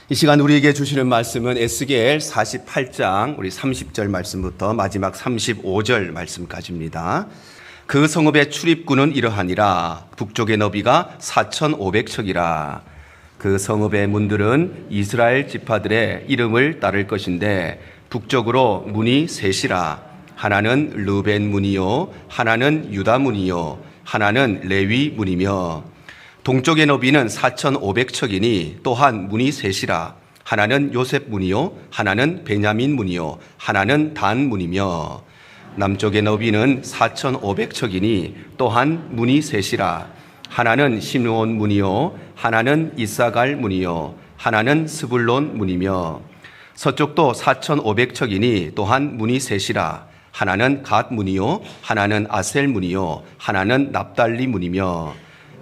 이 시간 우리에게 주시는 말씀은 에스겔 48장 우리 30절 말씀부터 마지막 35절 말씀까지입니다. 그 성읍의 출입구는 이러하니라. 북쪽의 너비가 4,500척이라. 그 성읍의 문들은 이스라엘 지파들의 이름을 따를 것인데 북쪽으로 문이 셋이라. 하나는 르벤 문이요, 하나는 유다 문이요, 하나는 레위 문이며, 동쪽의 너비는 4,500척이니 또한 문이 셋이라. 하나는 요셉 문이요, 하나는 베냐민 문이요, 하나는 단 문이며, 남쪽의 너비는 4,500척이니 또한 문이 셋이라. 하나는 시므온 문이요, 하나는 이사갈 문이요, 하나는 스불론 문이며, 서쪽도 4,500척이니 또한 문이 셋이라. 하나는 갓 문이요, 하나는 아셀 문이요, 하나는 납달리 문이며,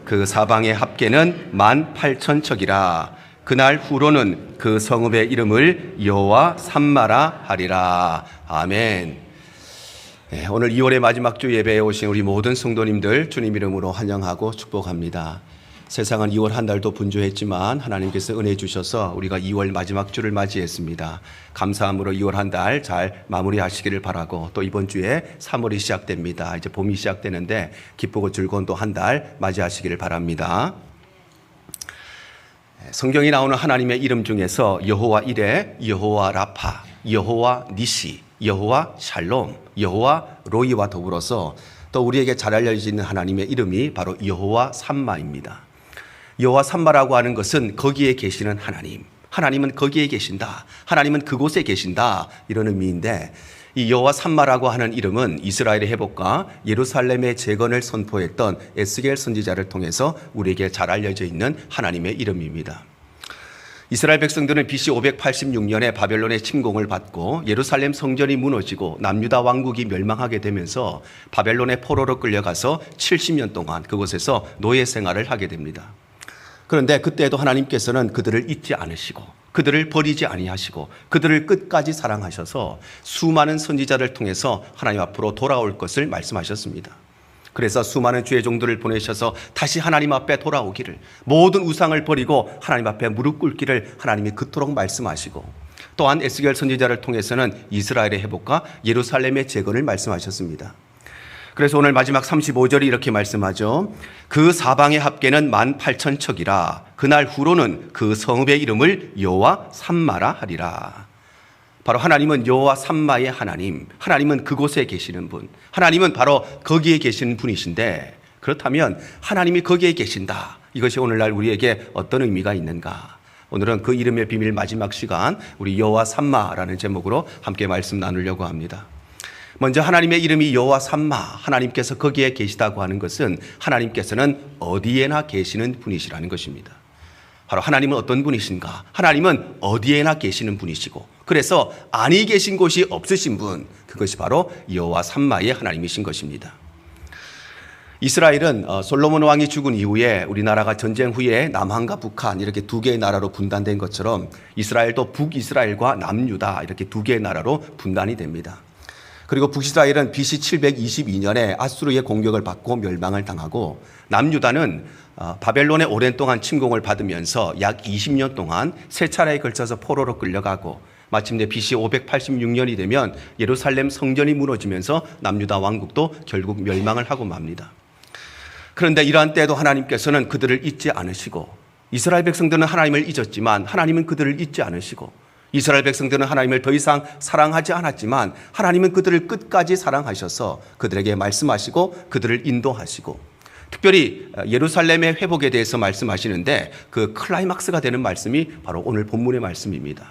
그 사방의 합계는 18,000척이라. 그날 후로는 그 성읍의 이름을 여호와 삼마라 하리라. 아멘. 네, 오늘 2월의 마지막 주 예배에 오신 우리 모든 성도님들 주님 이름으로 환영하고 축복합니다. 세상은 2월 한 달도 분주했지만 하나님께서 은혜 주셔서 우리가 2월 마지막 주를 맞이했습니다. 감사함으로 2월 한 달 잘 마무리하시기를 바라고, 또 이번 주에 3월이 시작됩니다. 이제 봄이 시작되는데 기쁘고 즐거운 또 한 달 맞이하시기를 바랍니다. 성경이 나오는 하나님의 이름 중에서 여호와 이레, 여호와 라파, 여호와 니시, 여호와 샬롬, 여호와 로이와 더불어서 또 우리에게 잘 알려져 있는 하나님의 이름이 바로 여호와 삼마입니다. 여호와 삼마라고 하는 것은 거기에 계시는 하나님, 하나님은 거기에 계신다, 하나님은 그곳에 계신다, 이런 의미인데, 이 여호와 삼마라고 하는 이름은 이스라엘의 회복과 예루살렘의 재건을 선포했던 에스겔 선지자를 통해서 우리에게 잘 알려져 있는 하나님의 이름입니다. 이스라엘 백성들은 BC 586년에 바벨론의 침공을 받고 예루살렘 성전이 무너지고 남유다 왕국이 멸망하게 되면서 바벨론의 포로로 끌려가서 70년 동안 그곳에서 노예 생활을 하게 됩니다. 그런데 그때도 하나님께서는 그들을 잊지 않으시고 그들을 버리지 아니하시고 그들을 끝까지 사랑하셔서 수많은 선지자를 통해서 하나님 앞으로 돌아올 것을 말씀하셨습니다. 그래서 수많은 주의 종들을 보내셔서 다시 하나님 앞에 돌아오기를, 모든 우상을 버리고 하나님 앞에 무릎 꿇기를 하나님이 그토록 말씀하시고, 또한 에스겔 선지자를 통해서는 이스라엘의 회복과 예루살렘의 재건을 말씀하셨습니다. 그래서 오늘 마지막 35절이 이렇게 말씀하죠. 그 사방의 합계는 18,000척이라. 그날 후로는 그 성읍의 이름을 여호와 삼마라 하리라. 바로 하나님은 여호와 삼마의 하나님, 하나님은 그곳에 계시는 분, 하나님은 바로 거기에 계시는 분이신데, 그렇다면 하나님이 거기에 계신다, 이것이 오늘날 우리에게 어떤 의미가 있는가? 오늘은 그 이름의 비밀 마지막 시간, 우리 여호와 삼마라는 제목으로 함께 말씀 나누려고 합니다. 먼저 하나님의 이름이 여호와 삼마, 하나님께서 거기에 계시다고 하는 것은 하나님께서는 어디에나 계시는 분이시라는 것입니다. 바로 하나님은 어떤 분이신가? 하나님은 어디에나 계시는 분이시고, 그래서 아니 계신 곳이 없으신 분, 그것이 바로 여호와 삼마의 하나님이신 것입니다. 이스라엘은 솔로몬 왕이 죽은 이후에 우리나라가 전쟁 후에 남한과 북한 이렇게 두 개의 나라로 분단된 것처럼 이스라엘도 북이스라엘과 남유다 이렇게 두 개의 나라로 분단이 됩니다. 그리고 북이스라엘은 BC 722년에 아수르의 공격을 받고 멸망을 당하고, 남유다는 바벨론의 오랜 동안 침공을 받으면서 약 20년 동안 세 차례에 걸쳐서 포로로 끌려가고, 마침내 BC 586년이 되면 예루살렘 성전이 무너지면서 남유다 왕국도 결국 멸망을 하고 맙니다. 그런데 이러한 때에도 하나님께서는 그들을 잊지 않으시고, 이스라엘 백성들은 하나님을 잊었지만 하나님은 그들을 잊지 않으시고, 이스라엘 백성들은 하나님을 더 이상 사랑하지 않았지만 하나님은 그들을 끝까지 사랑하셔서 그들에게 말씀하시고 그들을 인도하시고, 특별히 예루살렘의 회복에 대해서 말씀하시는데 그 클라이막스가 되는 말씀이 바로 오늘 본문의 말씀입니다.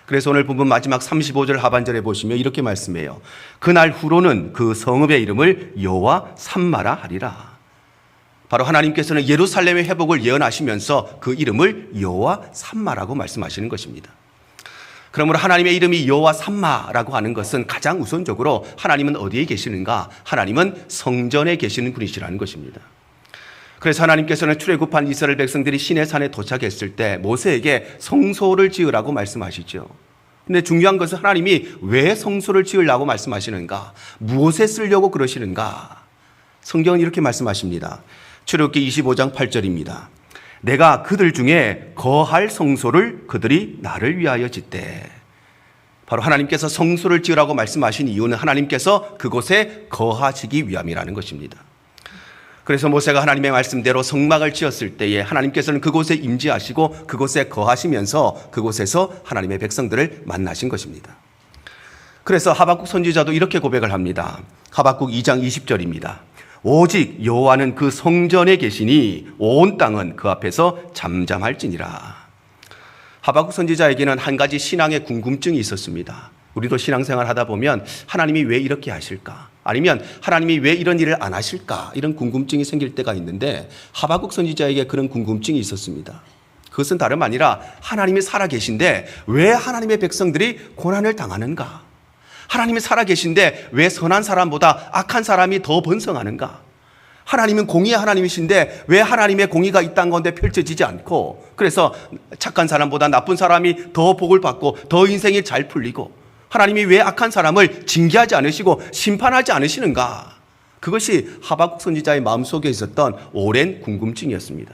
그래서 오늘 본문 마지막 35절 하반절에 보시면 이렇게 말씀해요. 그날 후로는 그 성읍의 이름을 여호와 삼마라 하리라. 바로 하나님께서는 예루살렘의 회복을 예언하시면서 그 이름을 여호와 삼마라고 말씀하시는 것입니다. 그러므로 하나님의 이름이 여호와 삼마라고 하는 것은 가장 우선적으로 하나님은 어디에 계시는가? 하나님은 성전에 계시는 분이시라는 것입니다. 그래서 하나님께서는 출애굽한 이스라엘 백성들이 시내산에 도착했을 때 모세에게 성소를 지으라고 말씀하시죠. 근데 중요한 것은 하나님이 왜 성소를 지으라고 말씀하시는가? 무엇에 쓰려고 그러시는가? 성경은 이렇게 말씀하십니다. 출애굽기 25장 8절입니다. 내가 그들 중에 거할 성소를 그들이 나를 위하여 짓되. 바로 하나님께서 성소를 지으라고 말씀하신 이유는 하나님께서 그곳에 거하시기 위함이라는 것입니다. 그래서 모세가 하나님의 말씀대로 성막을 지었을 때에 하나님께서는 그곳에 임재하시고 그곳에 거하시면서 그곳에서 하나님의 백성들을 만나신 것입니다. 그래서 하박국 선지자도 이렇게 고백을 합니다. 하박국 2장 20절입니다. 오직 여호와는 그 성전에 계시니 온 땅은 그 앞에서 잠잠할지니라. 하박국 선지자에게는 한 가지 신앙의 궁금증이 있었습니다. 우리도 신앙생활 하다 보면 하나님이 왜 이렇게 하실까? 아니면 하나님이 왜 이런 일을 안 하실까? 이런 궁금증이 생길 때가 있는데 하박국 선지자에게 그런 궁금증이 있었습니다. 그것은 다름 아니라 하나님이 살아계신데 왜 하나님의 백성들이 고난을 당하는가? 하나님이 살아계신데 왜 선한 사람보다 악한 사람이 더 번성하는가? 하나님은 공의의 하나님이신데 왜 하나님의 공의가 이 땅 가운데 펼쳐지지 않고, 그래서 착한 사람보다 나쁜 사람이 더 복을 받고 더 인생이 잘 풀리고, 하나님이 왜 악한 사람을 징계하지 않으시고 심판하지 않으시는가? 그것이 하박국 선지자의 마음속에 있었던 오랜 궁금증이었습니다.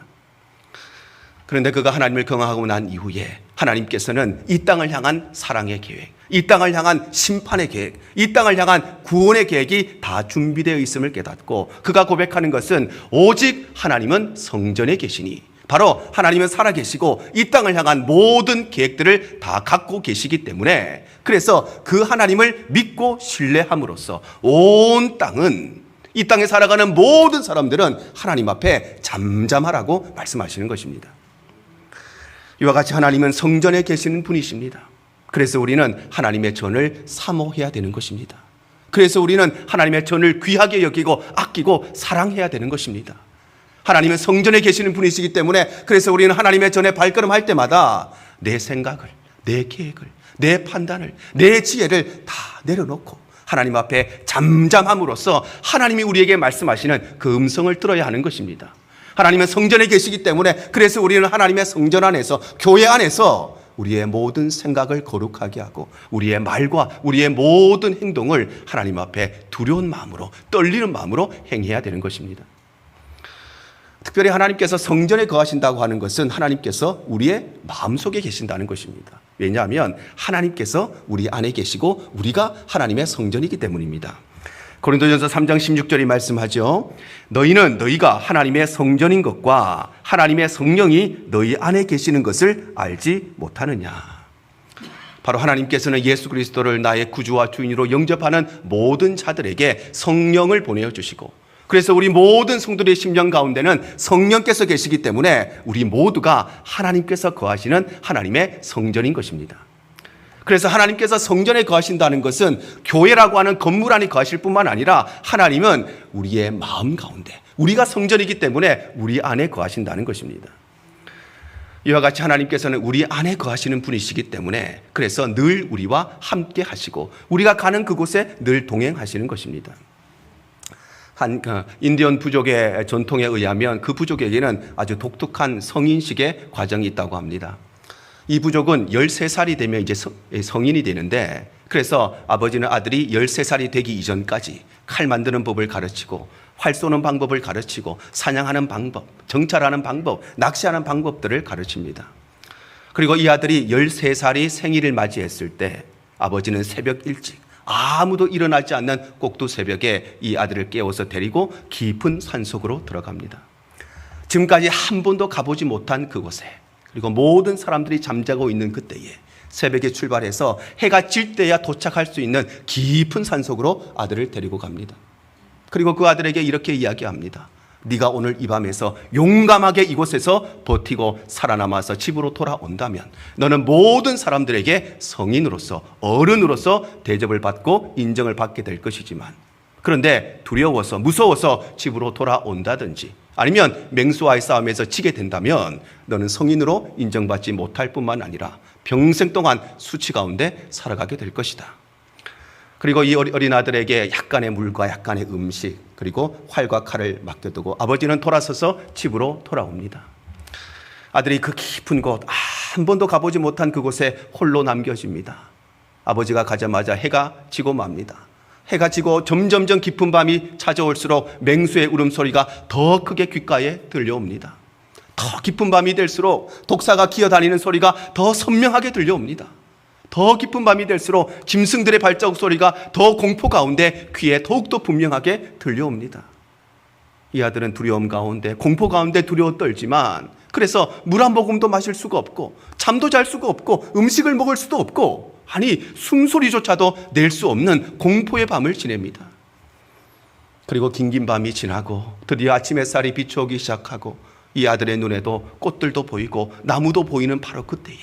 그런데 그가 하나님을 경험하고 난 이후에 하나님께서는 이 땅을 향한 사랑의 계획, 이 땅을 향한 심판의 계획, 이 땅을 향한 구원의 계획이 다 준비되어 있음을 깨닫고 그가 고백하는 것은 오직 하나님은 성전에 계시니, 바로 하나님은 살아계시고 이 땅을 향한 모든 계획들을 다 갖고 계시기 때문에, 그래서 그 하나님을 믿고 신뢰함으로써 온 땅은, 이 땅에 살아가는 모든 사람들은 하나님 앞에 잠잠하라고 말씀하시는 것입니다. 이와 같이 하나님은 성전에 계시는 분이십니다. 그래서 우리는 하나님의 전을 사모해야 되는 것입니다. 그래서 우리는 하나님의 전을 귀하게 여기고 아끼고 사랑해야 되는 것입니다. 하나님은 성전에 계시는 분이시기 때문에, 그래서 우리는 하나님의 전에 발걸음할 때마다 내 생각을, 내 계획을, 내 판단을, 내 지혜를 다 내려놓고 하나님 앞에 잠잠함으로써 하나님이 우리에게 말씀하시는 그 음성을 들어야 하는 것입니다. 하나님은 성전에 계시기 때문에, 그래서 우리는 하나님의 성전 안에서, 교회 안에서 우리의 모든 생각을 거룩하게 하고 우리의 말과 우리의 모든 행동을 하나님 앞에 두려운 마음으로, 떨리는 마음으로 행해야 되는 것입니다. 특별히 하나님께서 성전에 거하신다고 하는 것은 하나님께서 우리의 마음속에 계신다는 것입니다. 왜냐하면 하나님께서 우리 안에 계시고 우리가 하나님의 성전이기 때문입니다. 고린도전서 3장 16절이 말씀하죠. 너희는 너희가 하나님의 성전인 것과 하나님의 성령이 너희 안에 계시는 것을 알지 못하느냐. 바로 하나님께서는 예수 그리스도를 나의 구주와 주인으로 영접하는 모든 자들에게 성령을 보내어 주시고, 그래서 우리 모든 성도들의 심령 가운데는 성령께서 계시기 때문에 우리 모두가 하나님께서 거하시는 하나님의 성전인 것입니다. 그래서 하나님께서 성전에 거하신다는 것은 교회라고 하는 건물 안에 거하실 뿐만 아니라 하나님은 우리의 마음 가운데, 우리가 성전이기 때문에 우리 안에 거하신다는 것입니다. 이와 같이 하나님께서는 우리 안에 거하시는 분이시기 때문에, 그래서 늘 우리와 함께 하시고 우리가 가는 그곳에 늘 동행하시는 것입니다. 한 인디언 부족의 전통에 의하면 그 부족에게는 아주 독특한 성인식의 과정이 있다고 합니다. 이 부족은 13살이 되면 이제 성인이 되는데, 그래서 아버지는 아들이 13살이 되기 이전까지 칼 만드는 법을 가르치고 활 쏘는 방법을 가르치고 사냥하는 방법, 정찰하는 방법, 낚시하는 방법들을 가르칩니다. 그리고 이 아들이 13살이 생일을 맞이했을 때 아버지는 새벽 일찍 아무도 일어나지 않는 꼭두 새벽에 이 아들을 깨워서 데리고 깊은 산속으로 들어갑니다. 지금까지 한 번도 가보지 못한 그곳에, 그리고 모든 사람들이 잠자고 있는 그때에 새벽에 출발해서 해가 질 때야 도착할 수 있는 깊은 산속으로 아들을 데리고 갑니다. 그리고 그 아들에게 이렇게 이야기합니다. 네가 오늘 이 밤에서 용감하게 이곳에서 버티고 살아남아서 집으로 돌아온다면 너는 모든 사람들에게 성인으로서, 어른으로서 대접을 받고 인정을 받게 될 것이지만, 그런데 두려워서, 무서워서 집으로 돌아온다든지 아니면 맹수와의 싸움에서 지게 된다면 너는 성인으로 인정받지 못할 뿐만 아니라 평생 동안 수치 가운데 살아가게 될 것이다. 그리고 이 어린 아들에게 약간의 물과 약간의 음식, 그리고 활과 칼을 맡겨두고 아버지는 돌아서서 집으로 돌아옵니다. 아들이 그 깊은 곳, 한 번도 가보지 못한 그곳에 홀로 남겨집니다. 아버지가 가자마자 해가 지고 맙니다. 해가 지고 점점점 깊은 밤이 찾아올수록 맹수의 울음소리가 더 크게 귓가에 들려옵니다. 더 깊은 밤이 될수록 독사가 기어다니는 소리가 더 선명하게 들려옵니다. 더 깊은 밤이 될수록 짐승들의 발자국 소리가 더 공포 가운데 귀에 더욱더 분명하게 들려옵니다. 이 아들은 두려움 가운데, 공포 가운데 두려워 떨지만, 그래서 물 한 모금도 마실 수가 없고, 잠도 잘 수가 없고, 음식을 먹을 수도 없고, 아니 숨소리조차도 낼 수 없는 공포의 밤을 지냅니다. 그리고 긴긴 밤이 지나고 드디어 아침 햇살이 비추기 시작하고, 이 아들의 눈에도 꽃들도 보이고 나무도 보이는 바로 그때에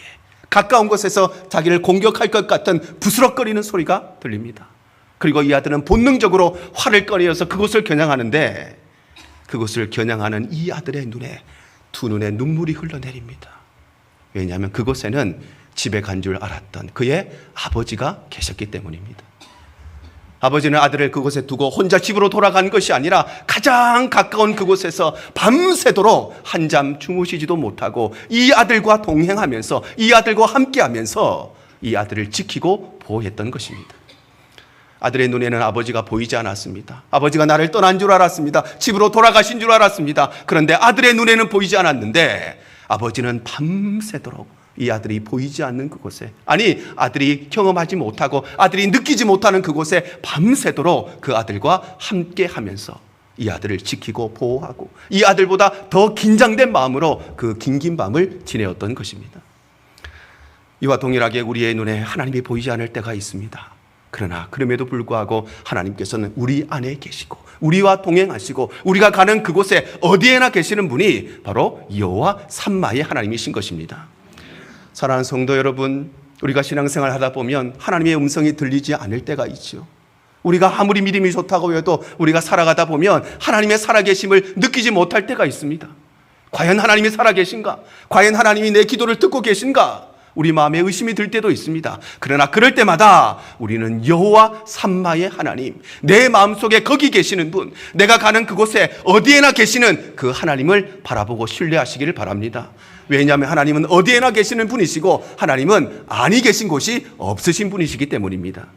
가까운 곳에서 자기를 공격할 것 같은 부스럭거리는 소리가 들립니다. 그리고 이 아들은 본능적으로 활을 꺼내어서 그곳을 겨냥하는데, 그곳을 겨냥하는 이 아들의 눈에 두 눈에 눈물이 흘러내립니다. 왜냐하면 그곳에는 집에 간 줄 알았던 그의 아버지가 계셨기 때문입니다. 아버지는 아들을 그곳에 두고 혼자 집으로 돌아간 것이 아니라 가장 가까운 그곳에서 밤새도록 한잠 주무시지도 못하고 이 아들과 동행하면서, 이 아들과 함께하면서 이 아들을 지키고 보호했던 것입니다. 아들의 눈에는 아버지가 보이지 않았습니다. 아버지가 나를 떠난 줄 알았습니다. 집으로 돌아가신 줄 알았습니다. 그런데 아들의 눈에는 보이지 않았는데, 아버지는 밤새도록 이 아들이 보이지 않는 그곳에, 아니 아들이 경험하지 못하고 아들이 느끼지 못하는 그곳에 밤새도록 그 아들과 함께 하면서 이 아들을 지키고 보호하고, 이 아들보다 더 긴장된 마음으로 그 긴긴 밤을 지내었던 것입니다. 이와 동일하게 우리의 눈에 하나님이 보이지 않을 때가 있습니다. 그러나 그럼에도 불구하고 하나님께서는 우리 안에 계시고 우리와 동행하시고 우리가 가는 그곳에 어디에나 계시는 분이 바로 여호와 삼마의 하나님이신 것입니다. 사랑하는 성도 여러분, 우리가 신앙생활 하다 보면 하나님의 음성이 들리지 않을 때가 있죠. 우리가 아무리 믿음이 좋다고 해도 우리가 살아가다 보면 하나님의 살아계심을 느끼지 못할 때가 있습니다. 과연 하나님이 살아계신가? 과연 하나님이 내 기도를 듣고 계신가? 우리 마음에 의심이 들 때도 있습니다. 그러나 그럴 때마다 우리는 여호와 삼마의 하나님, 내 마음속에 거기 계시는 분, 내가 가는 그곳에 어디에나 계시는 그 하나님을 바라보고 신뢰하시기를 바랍니다. 왜냐하면 하나님은 어디에나 계시는 분이시고 하나님은 아니 계신 곳이 없으신 분이시기 때문입니다.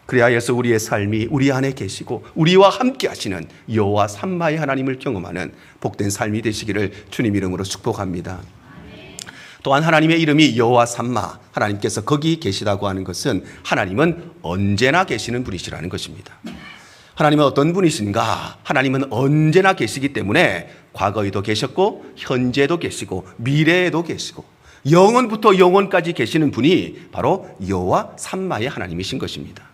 그리하여서 우리의 삶이 우리 안에 계시고 우리와 함께 하시는 여호와 삼마의 하나님을 경험하는 복된 삶이 되시기를 주님 이름으로 축복합니다. 또한 하나님의 이름이 여호와 삼마, 하나님께서 거기 계시다고 하는 것은 하나님은 언제나 계시는 분이시라는 것입니다. 하나님은 어떤 분이신가? 하나님은 언제나 계시기 때문에 과거에도 계셨고 현재도 계시고 미래에도 계시고 영원부터 영원까지 계시는 분이 바로 여호와 삼마의 하나님이신 것입니다.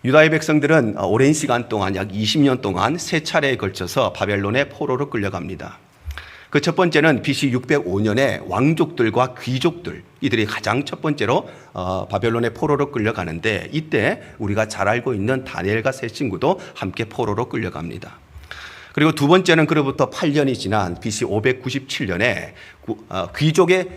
유다의 백성들은 오랜 시간 동안, 약 20년 동안 세 차례에 걸쳐서 바벨론의 포로로 끌려갑니다. 그 첫 번째는 BC 605년에 왕족들과 귀족들, 이들이 가장 첫 번째로 바벨론의 포로로 끌려가는데, 이때 우리가 잘 알고 있는 다니엘과 세 친구도 함께 포로로 끌려갑니다. 그리고 두 번째는 그로부터 8년이 지난 BC 597년에 귀족의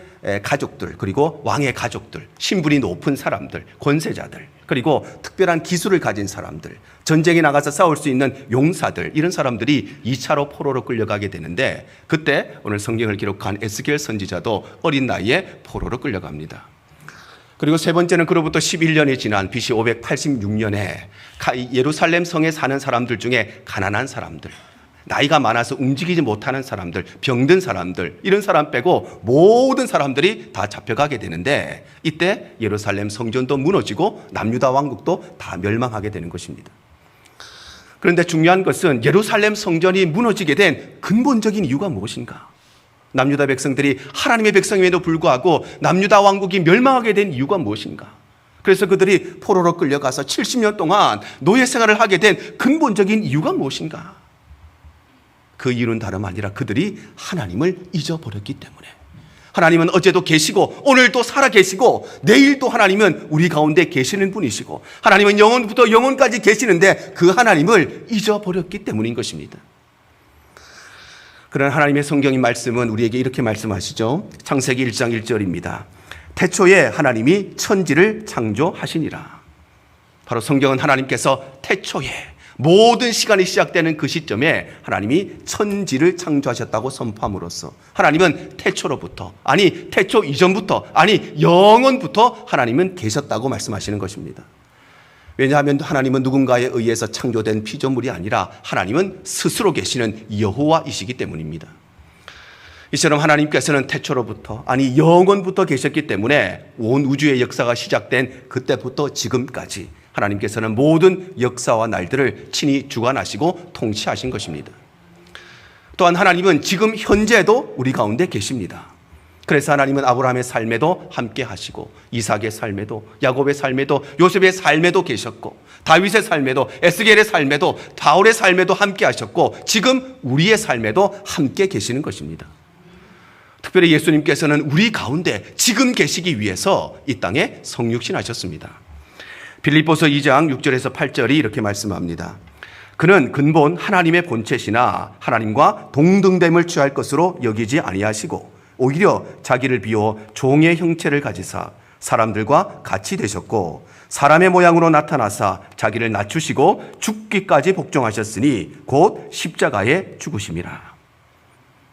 가족들, 그리고 왕의 가족들, 신분이 높은 사람들, 권세자들, 그리고 특별한 기술을 가진 사람들, 전쟁에 나가서 싸울 수 있는 용사들, 이런 사람들이 2차로 포로로 끌려가게 되는데, 그때 오늘 성경을 기록한 에스겔 선지자도 어린 나이에 포로로 끌려갑니다. 그리고 세 번째는 그로부터 11년이 지난 BC 586년에 예루살렘 성에 사는 사람들 중에 가난한 사람들, 나이가 많아서 움직이지 못하는 사람들, 병든 사람들, 이런 사람 빼고 모든 사람들이 다 잡혀가게 되는데, 이때 예루살렘 성전도 무너지고 남유다 왕국도 다 멸망하게 되는 것입니다. 그런데 중요한 것은 예루살렘 성전이 무너지게 된 근본적인 이유가 무엇인가? 남유다 백성들이 하나님의 백성임에도 불구하고 남유다 왕국이 멸망하게 된 이유가 무엇인가? 그래서 그들이 포로로 끌려가서 70년 동안 노예 생활을 하게 된 근본적인 이유가 무엇인가? 그 이유는 다름 아니라 그들이 하나님을 잊어버렸기 때문에. 하나님은 어제도 계시고 오늘도 살아 계시고 내일도 하나님은 우리 가운데 계시는 분이시고 하나님은 영원부터 영원까지 계시는데 그 하나님을 잊어버렸기 때문인 것입니다. 그런 하나님의 성경의 말씀은 우리에게 이렇게 말씀하시죠. 창세기 1장 1절입니다. 태초에 하나님이 천지를 창조하시니라. 바로 성경은 하나님께서 태초에, 모든 시간이 시작되는 그 시점에 하나님이 천지를 창조하셨다고 선포함으로써 하나님은 태초로부터, 아니 태초 이전부터, 아니 영원부터 하나님은 계셨다고 말씀하시는 것입니다. 왜냐하면 하나님은 누군가에 의해서 창조된 피조물이 아니라 하나님은 스스로 계시는 여호와이시기 때문입니다. 이처럼 하나님께서는 태초로부터, 아니 영원부터 계셨기 때문에 온 우주의 역사가 시작된 그때부터 지금까지 하나님께서는 모든 역사와 날들을 친히 주관하시고 통치하신 것입니다. 또한 하나님은 지금 현재도 우리 가운데 계십니다. 그래서 하나님은 아브라함의 삶에도 함께 하시고, 이삭의 삶에도, 야곱의 삶에도, 요셉의 삶에도 계셨고, 다윗의 삶에도, 에스겔의 삶에도, 바울의 삶에도 함께 하셨고, 지금 우리의 삶에도 함께 계시는 것입니다. 특별히 예수님께서는 우리 가운데 지금 계시기 위해서 이 땅에 성육신하셨습니다. 빌립보서 2장 6절에서 8절이 이렇게 말씀합니다. 그는 근본 하나님의 본체시나 하나님과 동등됨을 취할 것으로 여기지 아니하시고 오히려 자기를 비워 종의 형체를 가지사 사람들과 같이 되셨고 사람의 모양으로 나타나사 자기를 낮추시고 죽기까지 복종하셨으니 곧 십자가에 죽으심이라.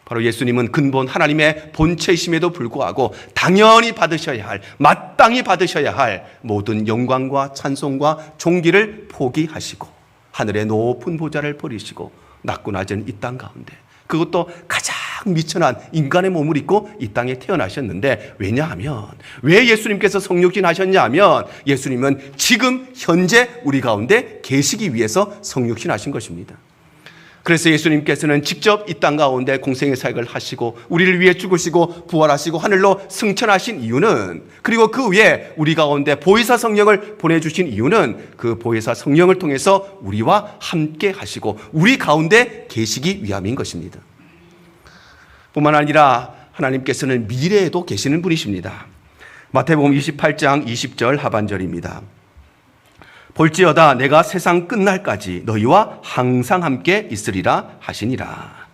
바로 예수님은 근본 하나님의 본체이심에도 불구하고 당연히 받으셔야 할, 마땅히 받으셔야 할 모든 영광과 찬송과 존귀를 포기하시고 하늘의 높은 보좌를 버리시고 낮고 낮은 이 땅 가운데, 그것도 가장 미천한 인간의 몸을 입고 이 땅에 태어나셨는데, 왜냐하면, 왜 예수님께서 성육신 하셨냐 하면 예수님은 지금 현재 우리 가운데 계시기 위해서 성육신 하신 것입니다. 그래서 예수님께서는 직접 이 땅 가운데 공생의 사역을 하시고 우리를 위해 죽으시고 부활하시고 하늘로 승천하신 이유는, 그리고 그 위에 우리 가운데 보혜사 성령을 보내주신 이유는 그 보혜사 성령을 통해서 우리와 함께 하시고 우리 가운데 계시기 위함인 것입니다. 뿐만 아니라 하나님께서는 미래에도 계시는 분이십니다. 마태복음 28장 20절 하반절입니다. 볼지어다 내가 세상 끝날까지 너희와 항상 함께 있으리라 하시니라.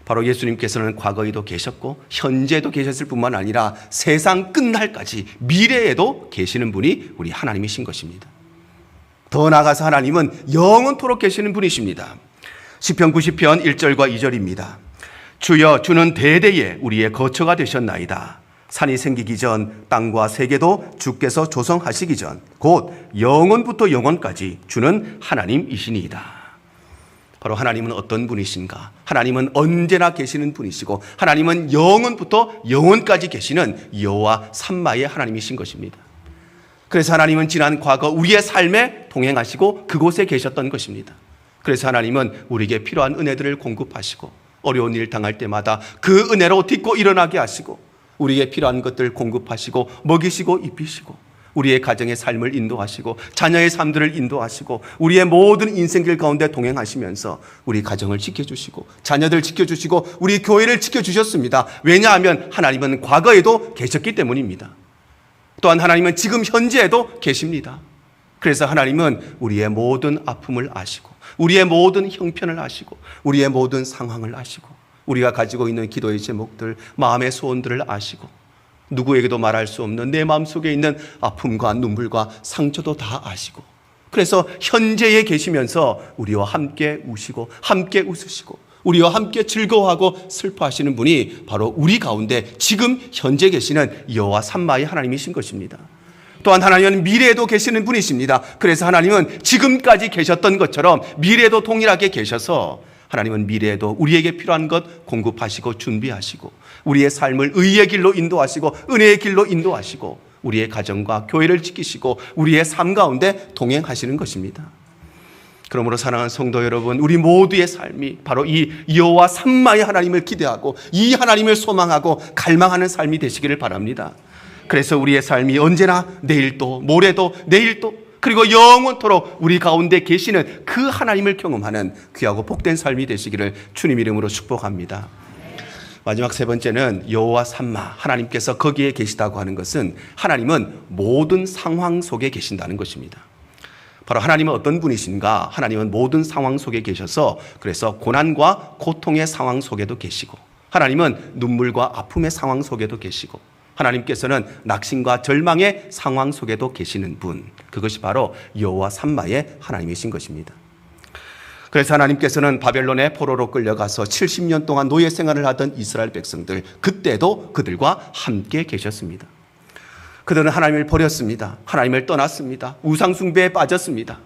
바로 예수님께서는 과거에도 계셨고 현재도 계셨을 뿐만 아니라 세상 끝날까지 미래에도 계시는 분이 우리 하나님이신 것입니다. 더 나아가서 하나님은 영원토록 계시는 분이십니다. 시편 90편 1절과 2절입니다. 주여 주는 대대에 우리의 거처가 되셨나이다. 산이 생기기 전 땅과 세계도 주께서 조성하시기 전 곧 영원부터 영원까지 주는 하나님이시니이다. 바로 하나님은 어떤 분이신가? 하나님은 언제나 계시는 분이시고 하나님은 영원부터 영원까지 계시는 여호와 삼마의 하나님이신 것입니다. 그래서 하나님은 지난 과거 우리의 삶에 동행하시고 그곳에 계셨던 것입니다. 그래서 하나님은 우리에게 필요한 은혜들을 공급하시고 어려운 일 당할 때마다 그 은혜로 딛고 일어나게 하시고 우리에게 필요한 것들 공급하시고 먹이시고 입히시고 우리의 가정의 삶을 인도하시고 자녀의 삶들을 인도하시고 우리의 모든 인생길 가운데 동행하시면서 우리 가정을 지켜주시고 자녀들 지켜주시고 우리 교회를 지켜주셨습니다. 왜냐하면 하나님은 과거에도 계셨기 때문입니다. 또한 하나님은 지금 현재에도 계십니다. 그래서 하나님은 우리의 모든 아픔을 아시고 우리의 모든 형편을 아시고 우리의 모든 상황을 아시고 우리가 가지고 있는 기도의 제목들, 마음의 소원들을 아시고 누구에게도 말할 수 없는 내 마음속에 있는 아픔과 눈물과 상처도 다 아시고 그래서 현재에 계시면서 우리와 함께 우시고 함께 웃으시고 우리와 함께 즐거워하고 슬퍼하시는 분이 바로 우리 가운데 지금 현재 계시는 여호와 삼마의 하나님이신 것입니다. 또한 하나님은 미래에도 계시는 분이십니다. 그래서 하나님은 지금까지 계셨던 것처럼 미래에도 동일하게 계셔서 하나님은 미래에도 우리에게 필요한 것 공급하시고 준비하시고 우리의 삶을 의의 길로 인도하시고 은혜의 길로 인도하시고 우리의 가정과 교회를 지키시고 우리의 삶 가운데 동행하시는 것입니다. 그러므로 사랑하는 성도 여러분, 우리 모두의 삶이 바로 이 여호와 삼마의 하나님을 기대하고 이 하나님을 소망하고 갈망하는 삶이 되시기를 바랍니다. 그래서 우리의 삶이 언제나 내일도 모레도 내일도 그리고 영원토록 우리 가운데 계시는 그 하나님을 경험하는 귀하고 복된 삶이 되시기를 주님 이름으로 축복합니다. 마지막 세 번째는 여호와 삼마, 하나님께서 거기에 계시다고 하는 것은 하나님은 모든 상황 속에 계신다는 것입니다. 바로 하나님은 어떤 분이신가? 하나님은 모든 상황 속에 계셔서 그래서 고난과 고통의 상황 속에도 계시고 하나님은 눈물과 아픔의 상황 속에도 계시고 하나님께서는 낙심과 절망의 상황 속에도 계시는 분, 그것이 바로 여호와 삼마의 하나님이신 것입니다. 그래서 하나님께서는 바벨론의 포로로 끌려가서 70년 동안 노예 생활을 하던 이스라엘 백성들, 그때도 그들과 함께 계셨습니다. 그들은 하나님을 버렸습니다. 하나님을 떠났습니다. 우상 숭배에 빠졌습니다.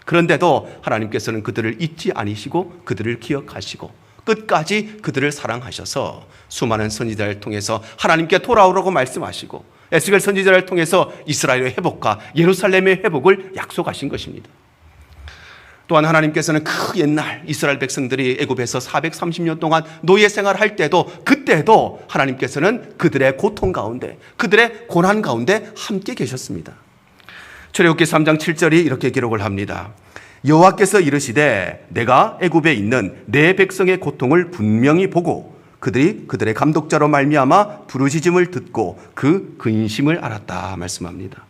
그런데도 하나님께서는 그들을 잊지 않으시고 그들을 기억하시고 끝까지 그들을 사랑하셔서 수많은 선지자를 통해서 하나님께 돌아오라고 말씀하시고 에스겔 선지자를 통해서 이스라엘의 회복과 예루살렘의 회복을 약속하신 것입니다. 또한 하나님께서는 그 옛날 이스라엘 백성들이 애굽에서 430년 동안 노예 생활할 때도 그때도 하나님께서는 그들의 고통 가운데 그들의 고난 가운데 함께 계셨습니다. 출애굽기 3장 7절이 이렇게 기록을 합니다. 여호와께서 이르시되 내가 애굽에 있는 내 백성의 고통을 분명히 보고 그들이 그들의 감독자로 말미암아 부르짖음을 듣고 그 근심을 알았다 말씀합니다.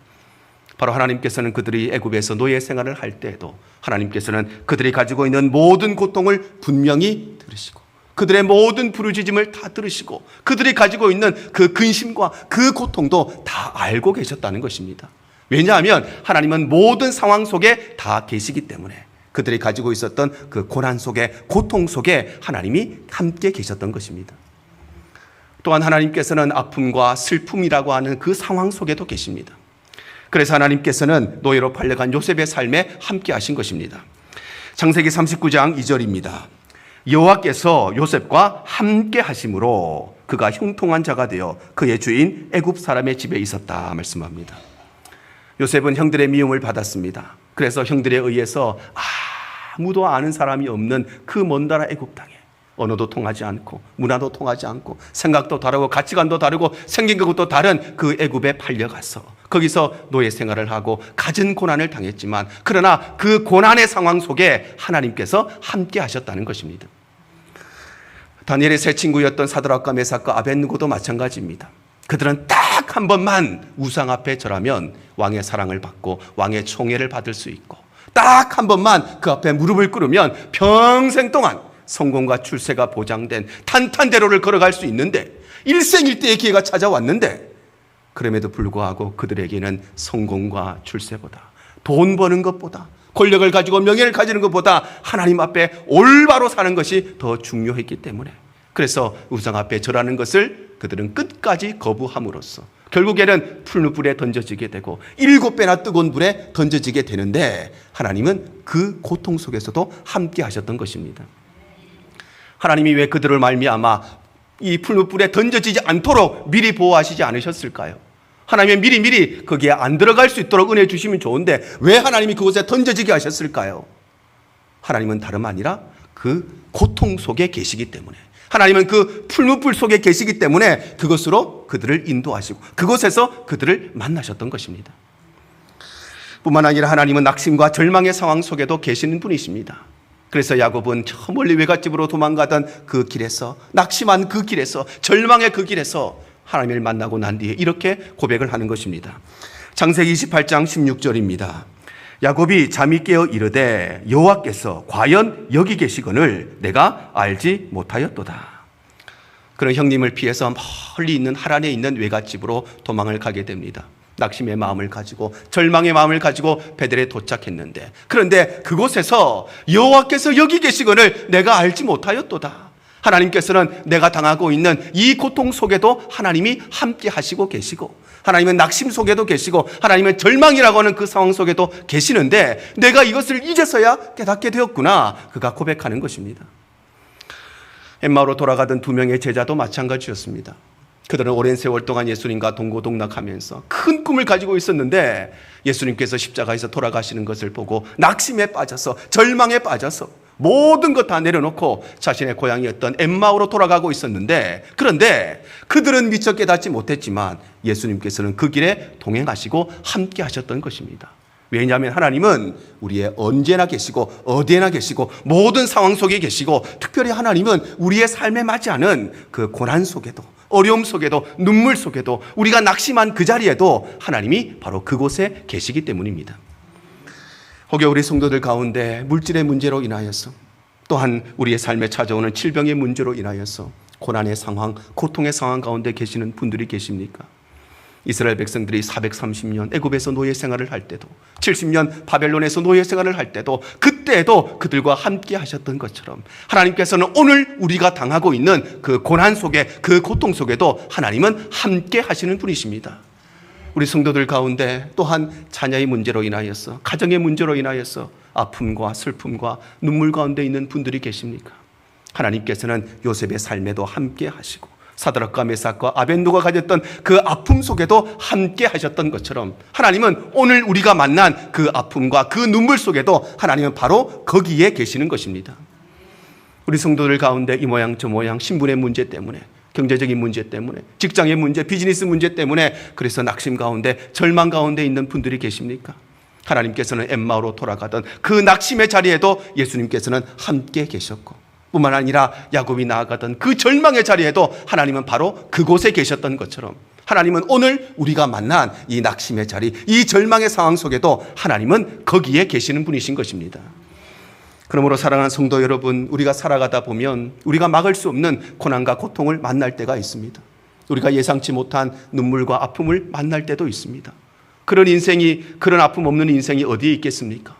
바로 하나님께서는 그들이 애굽에서 노예 생활을 할 때에도 하나님께서는 그들이 가지고 있는 모든 고통을 분명히 들으시고 그들의 모든 부르짖음을 다 들으시고 그들이 가지고 있는 그 근심과 그 고통도 다 알고 계셨다는 것입니다. 왜냐하면 하나님은 모든 상황 속에 다 계시기 때문에 그들이 가지고 있었던 그 고난 속에 고통 속에 하나님이 함께 계셨던 것입니다. 또한 하나님께서는 아픔과 슬픔이라고 하는 그 상황 속에도 계십니다. 그래서 하나님께서는 노예로 팔려간 요셉의 삶에 함께 하신 것입니다. 창세기 39장 2절입니다. 여호와께서 요셉과 함께 하심으로 그가 형통한 자가 되어 그의 주인 애굽 사람의 집에 있었다 말씀합니다. 요셉은 형들의 미움을 받았습니다. 그래서 형들에 의해서 아무도 아는 사람이 없는 그 먼 나라 애굽 땅에 언어도 통하지 않고 문화도 통하지 않고 생각도 다르고 가치관도 다르고 생긴 것도 다른 그 애굽에 팔려가서 거기서 노예 생활을 하고 갖은 고난을 당했지만 그러나 그 고난의 상황 속에 하나님께서 함께 하셨다는 것입니다. 다니엘의 세 친구였던 사드락과 메삭과 아벳느고도 마찬가지입니다. 그들은 딱 한 번만 우상 앞에 절하면 왕의 사랑을 받고 왕의 총애를 받을 수 있고 딱 한 번만 그 앞에 무릎을 꿇으면 평생 동안 성공과 출세가 보장된 탄탄대로를 걸어갈 수 있는데 일생일대의 기회가 찾아왔는데 그럼에도 불구하고 그들에게는 성공과 출세보다 돈 버는 것보다 권력을 가지고 명예를 가지는 것보다 하나님 앞에 올바로 사는 것이 더 중요했기 때문에 그래서 우상 앞에 절하는 것을 그들은 끝까지 거부함으로써 결국에는 풀무불에 던져지게 되고 7배나 뜨거운 불에 던져지게 되는데 하나님은 그 고통 속에서도 함께 하셨던 것입니다. 하나님이 왜 그들을 말미암아 이 풀무불에 던져지지 않도록 미리 보호하시지 않으셨을까요? 하나님이 미리 거기에 안 들어갈 수 있도록 은혜 주시면 좋은데 왜 하나님이 그곳에 던져지게 하셨을까요? 하나님은 다름 아니라 그 고통 속에 계시기 때문에 하나님은 그 풀무불 속에 계시기 때문에 그것으로 그들을 인도하시고 그곳에서 그들을 만나셨던 것입니다. 뿐만 아니라 하나님은 낙심과 절망의 상황 속에도 계시는 분이십니다. 그래서 야곱은 저 멀리 외갓집으로 도망가던 그 길에서 낙심한 그 길에서 절망의 그 길에서 하나님을 만나고 난 뒤에 이렇게 고백을 하는 것입니다. 창세기 28장 16절입니다. 야곱이 잠이 깨어 이르되 여호와께서 과연 여기 계시거늘 내가 알지 못하였도다. 그런 형님을 피해서 멀리 있는 하란에 있는 외갓집으로 도망을 가게 됩니다. 낙심의 마음을 가지고 절망의 마음을 가지고 베델에 도착했는데 그런데 그곳에서 여호와께서 여기 계시거늘 내가 알지 못하였도다. 하나님께서는 내가 당하고 있는 이 고통 속에도 하나님이 함께 하시고 계시고 하나님은 낙심 속에도 계시고 하나님은 절망이라고 하는 그 상황 속에도 계시는데 내가 이것을 이제서야 깨닫게 되었구나. 그가 고백하는 것입니다. 엠마오로 돌아가던 2명의 제자도 마찬가지였습니다. 그들은 오랜 세월 동안 예수님과 동고동락하면서 큰 꿈을 가지고 있었는데 예수님께서 십자가에서 돌아가시는 것을 보고 낙심에 빠져서 절망에 빠져서 모든 것 다 내려놓고 자신의 고향이었던 엠마오로 돌아가고 있었는데 그런데 그들은 미처 깨닫지 못했지만 예수님께서는 그 길에 동행하시고 함께 하셨던 것입니다. 왜냐하면 하나님은 우리의 언제나 계시고 어디에나 계시고 모든 상황 속에 계시고 특별히 하나님은 우리의 삶에 맞지 않은 그 고난 속에도 어려움 속에도 눈물 속에도 우리가 낙심한 그 자리에도 하나님이 바로 그곳에 계시기 때문입니다. 혹여 우리 성도들 가운데 물질의 문제로 인하여서 또한 우리의 삶에 찾아오는 질병의 문제로 인하여서 고난의 상황, 고통의 상황 가운데 계시는 분들이 계십니까? 이스라엘 백성들이 430년 애굽에서 노예 생활을 할 때도 70년 바벨론에서 노예 생활을 할 때도 그때도 그들과 함께 하셨던 것처럼 하나님께서는 오늘 우리가 당하고 있는 그 고난 속에 그 고통 속에도 하나님은 함께 하시는 분이십니다. 우리 성도들 가운데 또한 자녀의 문제로 인하여서 가정의 문제로 인하여서 아픔과 슬픔과 눈물 가운데 있는 분들이 계십니까? 하나님께서는 요셉의 삶에도 함께 하시고 사드락과 메삭과 아벳노가 가졌던 그 아픔 속에도 함께 하셨던 것처럼 하나님은 오늘 우리가 만난 그 아픔과 그 눈물 속에도 하나님은 바로 거기에 계시는 것입니다. 우리 성도들 가운데 이 모양 저 모양 신분의 문제 때문에, 경제적인 문제 때문에, 직장의 문제, 비즈니스 문제 때문에 그래서 낙심 가운데, 절망 가운데 있는 분들이 계십니까? 하나님께서는 엠마오로 돌아가던 그 낙심의 자리에도 예수님께서는 함께 계셨고, 뿐만 아니라 야곱이 나아가던 그 절망의 자리에도 하나님은 바로 그곳에 계셨던 것처럼 하나님은 오늘 우리가 만난 이 낙심의 자리, 이 절망의 상황 속에도 하나님은 거기에 계시는 분이신 것입니다. 그러므로 사랑하는 성도 여러분, 우리가 살아가다 보면 우리가 막을 수 없는 고난과 고통을 만날 때가 있습니다. 우리가 예상치 못한 눈물과 아픔을 만날 때도 있습니다. 그런 인생이, 그런 아픔 없는 인생이 어디에 있겠습니까?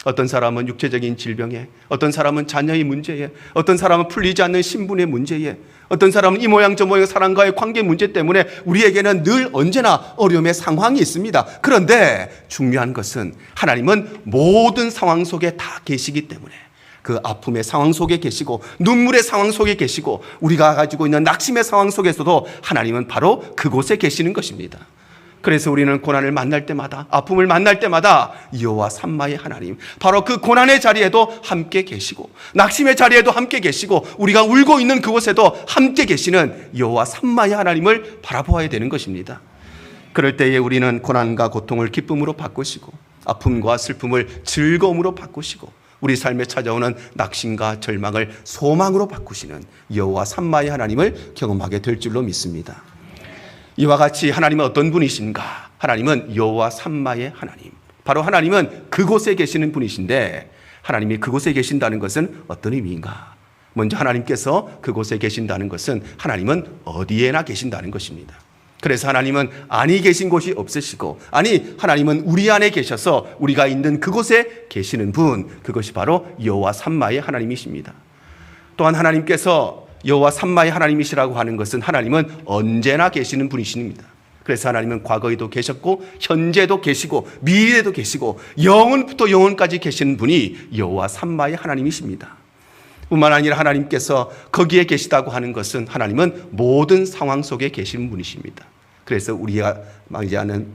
어떤 사람은 육체적인 질병에, 어떤 사람은 자녀의 문제에, 어떤 사람은 풀리지 않는 신분의 문제에, 어떤 사람은 이 모양 저 모양 사람과의 관계 문제 때문에 우리에게는 늘 언제나 어려움의 상황이 있습니다. 그런데 중요한 것은 하나님은 모든 상황 속에 다 계시기 때문에 그 아픔의 상황 속에 계시고 눈물의 상황 속에 계시고 우리가 가지고 있는 낙심의 상황 속에서도 하나님은 바로 그곳에 계시는 것입니다. 그래서 우리는 고난을 만날 때마다, 아픔을 만날 때마다 여호와 삼마의 하나님, 바로 그 고난의 자리에도 함께 계시고 낙심의 자리에도 함께 계시고 우리가 울고 있는 그곳에도 함께 계시는 여호와 삼마의 하나님을 바라보아야 되는 것입니다. 그럴 때에 우리는 고난과 고통을 기쁨으로 바꾸시고 아픔과 슬픔을 즐거움으로 바꾸시고 우리 삶에 찾아오는 낙심과 절망을 소망으로 바꾸시는 여호와 삼마의 하나님을 경험하게 될 줄로 믿습니다. 이와 같이 하나님은 어떤 분이신가? 하나님은 여호와 삼마의 하나님, 바로 하나님은 그곳에 계시는 분이신데 하나님이 그곳에 계신다는 것은 어떤 의미인가? 먼저 하나님께서 그곳에 계신다는 것은 하나님은 어디에나 계신다는 것입니다. 그래서 하나님은 아니 계신 곳이 없으시고, 아니 하나님은 우리 안에 계셔서 우리가 있는 그곳에 계시는 분, 그것이 바로 여호와 삼마의 하나님이십니다. 또한 하나님께서 여호와 삼마의 하나님이시라고 하는 것은 하나님은 언제나 계시는 분이십니다. 그래서 하나님은 과거에도 계셨고 현재도 계시고 미래에도 계시고 영원부터 영원까지 계시는 분이 여호와 삼마의 하나님이십니다. 뿐만 아니라 하나님께서 거기에 계시다고 하는 것은 하나님은 모든 상황 속에 계시는 분이십니다. 그래서 우리가 맞이하는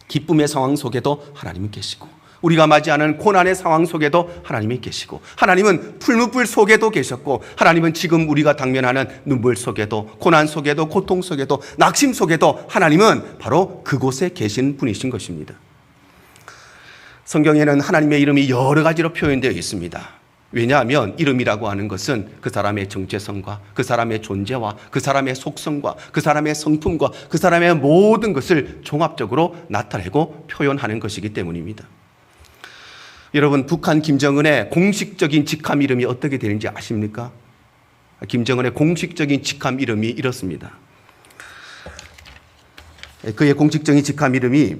기쁨의 상황 속에도 하나님은 계시고 우리가 맞이하는 고난의 상황 속에도 하나님이 계시고 하나님은 풀무불 속에도 계셨고 하나님은 지금 우리가 당면하는 눈물 속에도 고난 속에도 고통 속에도 낙심 속에도 하나님은 바로 그곳에 계신 분이신 것입니다. 성경에는 하나님의 이름이 여러 가지로 표현되어 있습니다. 왜냐하면 이름이라고 하는 것은 그 사람의 정체성과 그 사람의 존재와 그 사람의 속성과 그 사람의 성품과 그 사람의 모든 것을 종합적으로 나타내고 표현하는 것이기 때문입니다. 여러분, 북한 김정은의 공식적인 직함 이름이 어떻게 되는지 아십니까? 김정은의 공식적인 직함 이름이 이렇습니다. 그의 공식적인 직함 이름이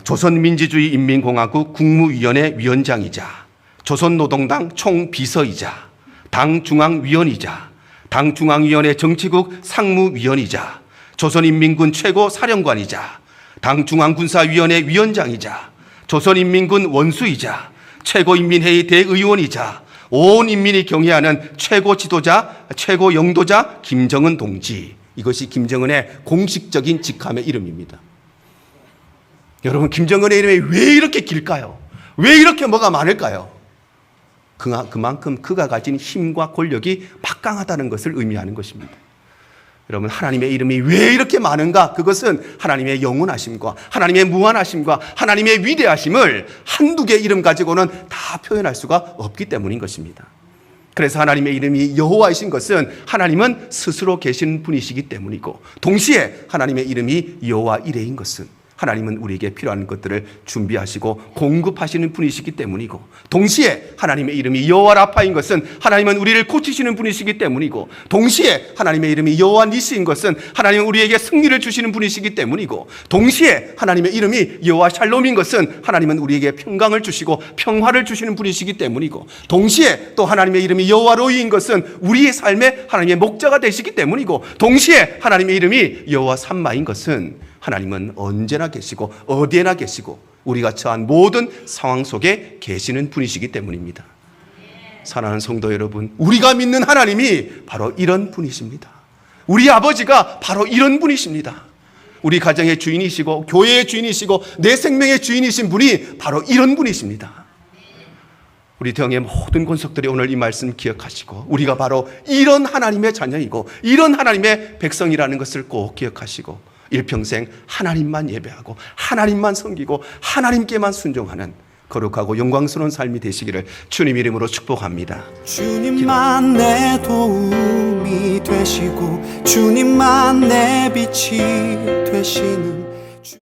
조선민주주의 인민공화국 국무위원회 위원장이자 조선노동당 총비서이자 당중앙위원이자 당중앙위원회 정치국 상무위원이자 조선인민군 최고사령관이자 당중앙군사위원회 위원장이자 조선인민군 원수이자 최고인민회의 대의원이자 온 인민이 경애하는 최고 지도자, 최고 영도자 김정은 동지. 이것이 김정은의 공식적인 직함의 이름입니다. 여러분, 김정은의 이름이 왜 이렇게 길까요? 왜 이렇게 뭐가 많을까요? 그만큼 그가 가진 힘과 권력이 막강하다는 것을 의미하는 것입니다. 여러분, 하나님의 이름이 왜 이렇게 많은가? 그것은 하나님의 영원하심과 하나님의 무한하심과 하나님의 위대하심을 한두 개의 이름 가지고는 다 표현할 수가 없기 때문인 것입니다. 그래서 하나님의 이름이 여호와이신 것은 하나님은 스스로 계신 분이시기 때문이고, 동시에 하나님의 이름이 여호와 이레인 것은 하나님은 우리에게 필요한 것들을 준비하시고 공급하시는 분이시기 때문이고, 동시에 하나님의 이름이 여호와 라파인 것은 하나님은 우리를 고치시는 분이시기 때문이고, 동시에 하나님의 이름이 여호와 니시인 것은 하나님은 우리에게 승리를 주시는 분이시기 때문이고, 동시에 하나님의 이름이 여호와 샬롬인 것은 하나님은 우리에게 평강을 주시고 평화를 주시는 분이시기 때문이고, 동시에 또 하나님의 이름이 여호와 로이인 것은 우리의 삶에 하나님의 목자가 되시기 때문이고, 동시에 하나님의 이름이 여호와 삼마인 것은 하나님은 언제나 계시고 어디에나 계시고 우리가 처한 모든 상황 속에 계시는 분이시기 때문입니다. 사랑하는 성도 여러분, 우리가 믿는 하나님이 바로 이런 분이십니다. 우리 아버지가 바로 이런 분이십니다. 우리 가정의 주인이시고 교회의 주인이시고 내 생명의 주인이신 분이 바로 이런 분이십니다. 우리 대형의 모든 권속들이 오늘 이 말씀 기억하시고 우리가 바로 이런 하나님의 자녀이고 이런 하나님의 백성이라는 것을 꼭 기억하시고 일평생 하나님만 예배하고 하나님만 섬기고 하나님께만 순종하는 거룩하고 영광스러운 삶이 되시기를 주님 이름으로 축복합니다. 주님만 내 도움이 되시고 주님만 내 빛이 되시는